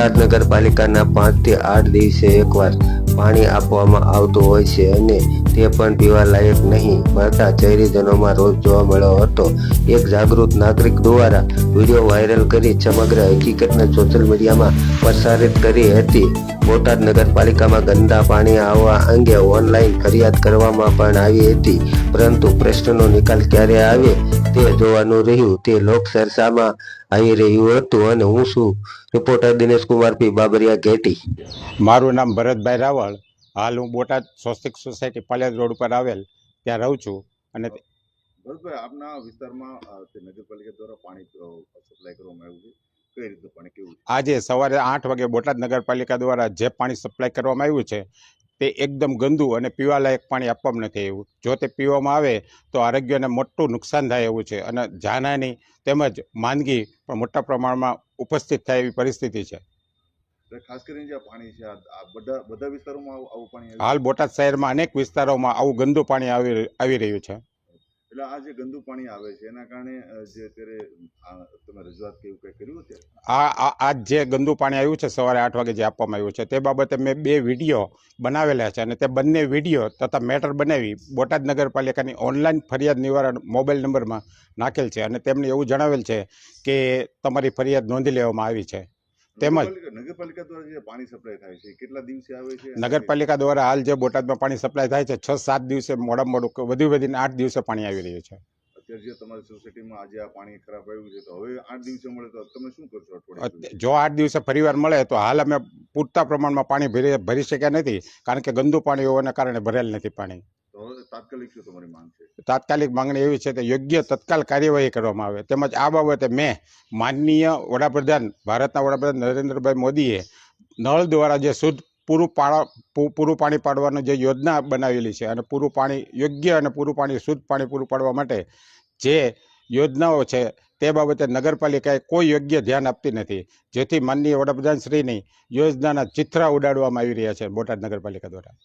બોટાદ નગરપાલિકાના 5 થી 8 દિવસે એકવાર પાણી આપવામાં આવતું હોય છે અને તે પણ પીવા લાયક નહીં મળતા શહેરીજનોમાં રોજ જોવા મળ્યો હતો। એક જાગૃત નાગરિક દ્વારા વિડીયો વાયરલ કરી સમગ્ર હકીકતને સોશિયલ મીડિયામાં પ્રસારિત કરી હતી। બોટાદ નગરપાલિકામાં ગંદા પાણી આવવા અંગે ઓનલાઈન ફરિયાદ કરવામાં પણ આવી હતી, પરંતુ પ્રશ્નનો નિકાલ ક્યારે આવે તે જોવાનું રહ્યું। તે લોક ચર્ચામાં આવી રહ્યું હતું અને હું છું રિપોર્ટર દિનેશ કુમાર પી બાબરિયા ઘેટી। મારું નામ ભરતભાઈ રાવળ। હાલ હું બોટાદ સ્વસ્તિક સોસાયટી પાલિયાદ રોડ પર આવેલ ત્યાં રહું છું। અને ભરતભાઈ, આપના વિસ્તારમાં નગરપાલિકા દ્વારા પાણી સપ્લાય કરવામાં આવ્યું છે, કઈ રીતનું પાણી, કેવું છે? આજે સવારે 8 વાગે બોટાદ નગરપાલિકા દ્વારા જે પાણી સપ્લાય કરવામાં આવ્યું છે તે એકદમ ગંદુ અને પીવાલાયક પાણી આપવામાં નથી આવ્યું। જો તે પીવામાં આવે તો આરોગ્યને મોટું નુકસાન થાય એવું છે અને જાનહાની તેમજ માંદગી પણ મોટા પ્રમાણમાં ઉપસ્થિત થાય એવી પરિસ્થિતિ છે। ખાસ કરીને જે પાણી છે આ બધા વિસ્તારોમાં આવું પાણી હાલ બોટાદ શહેરમાં અનેક વિસ્તારોમાં આવું ગંદુ પાણી આવી રહ્યું છે। એટલે આ જે ગંદુ પાણી આવે છે એના કારણે જે અત્યારે તમે રજૂઆત કે એવું કંઈ કર્યું છે? આ જે ગંદુ પાણી આવ્યું છે સવારે 8 વાગે જે આપવામાં આવ્યું છે તે બાબતે મેં 2 વિડીયો બનાવેલા છે અને તે બંને વિડીયો તથા મેટર બનાવી બોટાદ નગરપાલિકાની ઓનલાઈન ફરિયાદ નિવારણ મોબાઈલ નંબરમાં નાખેલ છે અને તેમને એવું જણાવેલ છે કે તમારી ફરિયાદ નોંધી લેવામાં આવી છે। તેમજ નગરપાલિકા દ્વારા જે પાણી સપ્લાય થાય છે કેટલા દિવસે આવે છે? નગરપાલિકા દ્વારા હાલ જે બોટાદમાં પાણી સપ્લાય થાય છે 6-7 દિવસે, મોડામાં મોડું વધીને 8 દિવસે પાણી આવી રહ્યું છે। અત્યારે જે તમારી સોસાયટીમાં આજે આ પાણી ખરાબ આવ્યું છે તો હવે 8 દિવસે મળે તો તમે શું કરશો અઠવાડિયે? જો 8 દિવસે ફરીવાર મળે તો હાલ અમે પૂરતા પ્રમાણમાં પાણી ભરી શક્યા નથી, કારણ કે ગંદુ પાણી હોવાના કારણે ભરેલ નથી પાણી। તો હવે તાત્કાલિક શું તમારી માંગ છે? તાત્કાલિક માંગણી એવી છે કે યોગ્ય તત્કાલ કાર્યવાહી કરવામાં આવે। તેમજ આ બાબતે મેં માનનીય વડાપ્રધાન, ભારતના વડાપ્રધાન નરેન્દ્રભાઈ મોદીએ નળ દ્વારા જે શુદ્ધ પૂરું પાણી પાડવાની જે યોજના બનાવેલી છે અને પૂરું પાણી યોગ્ય અને પૂરું પાણી શુદ્ધ પાણી પૂરું પાડવા માટે જે યોજનાઓ છે તે બાબતે નગરપાલિકાએ કોઈ યોગ્ય ધ્યાન આપતી નથી, જેથી માનનીય વડાપ્રધાન શ્રીની યોજનાના ચિત્રા ઉડાડવામાં આવી રહ્યા છે બોટાદ નગરપાલિકા દ્વારા।